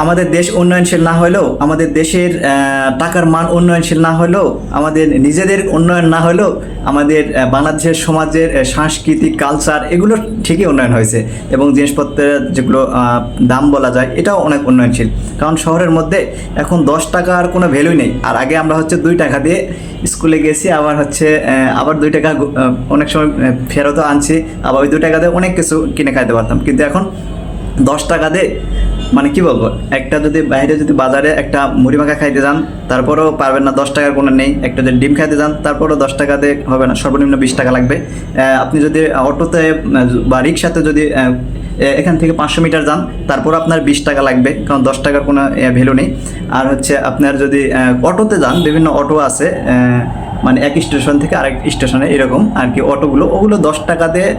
আমাদের দেশ উন্নয়নশীল না হলেও, আমাদের দেশের টাকার মান উন্নয়নশীল না হলেও, আমাদের নিজেদের উন্নয়ন না হলেও, আমাদের বাংলাদেশের সমাজের সাংস্কৃতিক কালচার এগুলো ঠিকই উন্নয়ন হয়েছে। এবং জিনিসপত্রের যেগুলো দাম বলা যায় এটাও অনেক উন্নয়নশীল। কারণ শহরের মধ্যে এখন 10 টাকার কোনো ভ্যালুই নেই। আর আগে আমরা হচ্ছে 2 টাকা দিয়ে স্কুলে গেছি, আবার হচ্ছে আবার 2 টাকা অনেক সময় ফেরতও আনছি, আবার ওই 2 টাকা দিয়ে অনেক কিছু কিনে খাইতে পারতাম। কিন্তু এখন 10 টাকা দিয়ে মানে কি বলবো, একটা যদি বাইরে যদি বাজারে একটা মুড়ি মাখা খাইতে যান তারপরেও পারবেন না, 10 টাকার কোনো নেই। একটা যদি ডিম খাইতে যান তারপরেও 10 টাকা দিয়ে হবে না, সর্বনিম্ন 20 টাকা লাগবে। আপনি যদি অটোতে বা রিক্সাতে যদি এখান থেকে 500 মিটার যান তারপর আপনার 20 টাকা লাগবে, কারণ 10 টাকার কোনো ভ্যালু নেই। আর হচ্ছে আপনার যদি অটোতে যান, বিভিন্ন অটো আছে মানে এক স্টেশন থেকে আরেক স্টেশনে এরকম আর কি অটোগুলো, ওগুলো 10 টাকা দিয়ে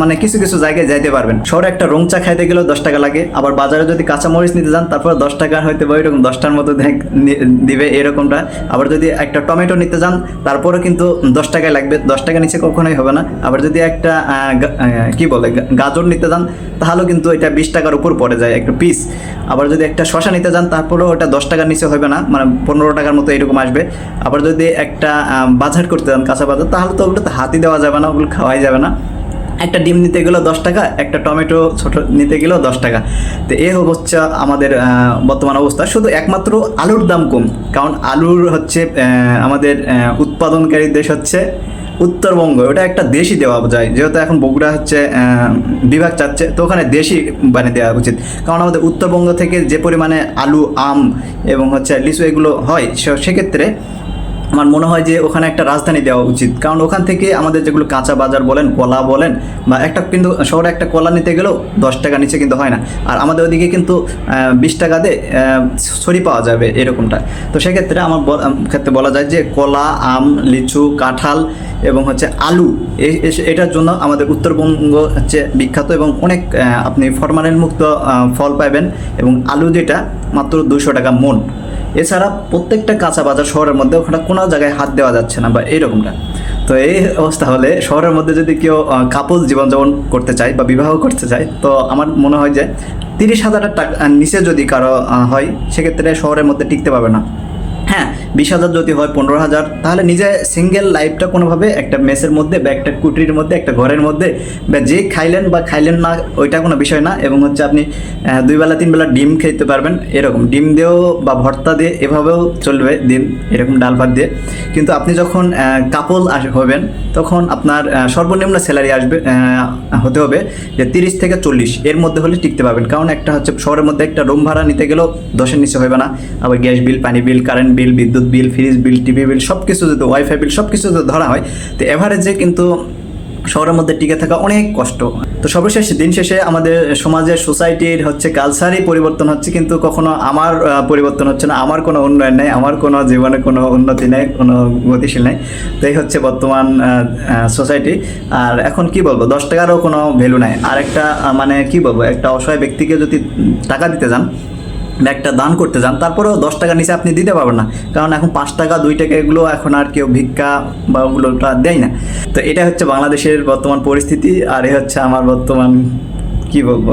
মানে কিছু কিছু জায়গায় যাইতে পারবেন। শহরে একটা রং চা খাইতে গেলেও 10 টাকা লাগে। আবার বাজারে যদি কাঁচা মরিচ নিতে যান তারপর 10 টাকা হয়তো বা এরকম 10টার মতো দিবে এরকমটা। আবার যদি একটা টমেটো নিতে যান তারপরে কিন্তু 10 টাকায় লাগবে, 10 টাকা নিচে কখনোই হবে না। আবার যদি একটা কি বলে গাজর নিতে যান তাহলেও কিন্তু এটা 20 টাকার উপর পড়ে যায় একটা পিস। আবার যদি একটা শশা নিতে যান তারপরেও ওটা 10 টাকার নিচে হবে না, মানে 15 টাকার মতো এরকম আসবে। আবার যদি একটা বাজার করতে যান কাঁচা বাজার, তাহলে তো ওগুলো তো হাতই দেওয়া যাবে না, ওগুলো খাওয়াই যাবে না। একটা ডিম নিতে গেলেও 10 টাকা, একটা টমেটো ছোট নিতে গেলেও 10 টাকা। তো এ হচ্ছে আমাদের বর্তমান অবস্থা। শুধু একমাত্র আলুর দাম কম, কারণ আলুর হচ্ছে আমাদের উৎপাদনকারী দেশ হচ্ছে উত্তরবঙ্গ, ওটা একটা দেশই দেওয়া যায়। যেহেতু এখন বগুড়া হচ্ছে বিভাগ চাচ্ছে, তো ওখানে দেশই মানে দেওয়া উচিত। কারণ আমাদের উত্তরবঙ্গ থেকে যে পরিমাণে আলু, আম এবং হচ্ছে লিচু এগুলো হয়, সেক্ষেত্রে আমার মনে হয় যে ওখানে একটা রাজধানী দেওয়া উচিত। কারণ ওখান থেকে আমাদের যেগুলো কাঁচা বাজার বলেন, কলা বলেন, বা একটা কিন্তু শহরে একটা কলা নিতে গেলেও 10 টাকা নিচে কিন্তু হয় না। আর আমাদের ওদিকে কিন্তু 20 টাকা দিয়ে ছড়ি পাওয়া যাবে এরকমটা। তো সেক্ষেত্রে আমার ক্ষেত্রে বলা যায় যে কলা, আম, লিচু, কাঁঠাল এবং হচ্ছে আলু, এটার জন্য আমাদের উত্তরবঙ্গ হচ্ছে বিখ্যাত। এবং অনেক আপনি ফরমালিন মুক্ত ফল পাবেন, এবং আলু যেটা মাত্র 200 টাকা মন। এছাড়া প্রত্যেকটা কাঁচা বাজার শহরের মধ্যে ওখানে কোনো জায়গায় হাত দেওয়া যাচ্ছে না বা এরকমটা। তো এই অবস্থা হলে শহরের মধ্যে যদি কেউ কাপল জীবনযাপন করতে চায় বা বিবাহ করতে চায়, তো আমার মনে হয় যে 30,000 টাকা নিচে যদি কারো হয়, সেক্ষেত্রে শহরের মধ্যে টিকতে পারবে না। হ্যাঁ, 20,000 যদি হয়, 15,000, তাহলে নিজে সিঙ্গেল লাইফটা কোনোভাবে একটা মেসের মধ্যে বা একটা কুটির মধ্যে, একটা ঘরের মধ্যে, বা যে খাইলেন বা খাইলেন না ওইটা কোনো বিষয় না। এবং হচ্ছে আপনি 2 বেলা 3 বেলা ডিম খেতে পারবেন, এরকম ডিম দিয়েও বা ভর্তা দিয়ে এভাবেও চলবে দিন, এরকম ডাল ভাত দিয়ে। কিন্তু আপনি যখন কাপল হবেন তখন আপনার সর্বনিম্ন স্যালারি আসবে হতে হবে যে 30 থেকে 40 এর মধ্যে হলে টিকতে পারবেন। কারণ একটা হচ্ছে শহরের মধ্যে একটা রুম ভাড়া নিতে গেলেও 10-এর নিচে হবে না। আবার গ্যাস বিল, পানি বিল, কারেন্ট বিল, বিদ্যুৎ বিল, ফ্রিজ বিল, টিভি বিল, সব কিছু যদি ওয়াইফাই বিল সব কিছু যদি ধরা হয়, তো এভারেজে কিন্তু শহরের মধ্যে টিকে থাকা অনেক কষ্ট। তো সর্বশেষ দিন শেষে আমাদের সমাজের, সোসাইটির হচ্ছে কালচারই পরিবর্তন হচ্ছে, কিন্তু কখনো আমার পরিবর্তন হচ্ছে না, আমার কোনো উন্নয়ন নেই, আমার কোনো জীবনে কোনো উন্নতি নেই, কোনো গতিশীল নেই। তো এই হচ্ছে বর্তমান সোসাইটি। আর এখন কি বলবো, 10 টাকারও কোনো ভ্যালু নাই। আর একটা মানে কি বলবো, একটা অসহায় ব্যক্তিকে যদি টাকা দিতে যান, একটা দান করতে যান, তারপরেও 10 টাকা নিচে আপনি দিতে পারবেন না। কারণ এখন 5 টাকা 2 টাকা এগুলো এখন আর কেউ ভিক্ষা বা ওগুলোটা দেয় না। তো এটা হচ্ছে বাংলাদেশের বর্তমান পরিস্থিতি। আর এ হচ্ছে আমার বর্তমান কি বলবো।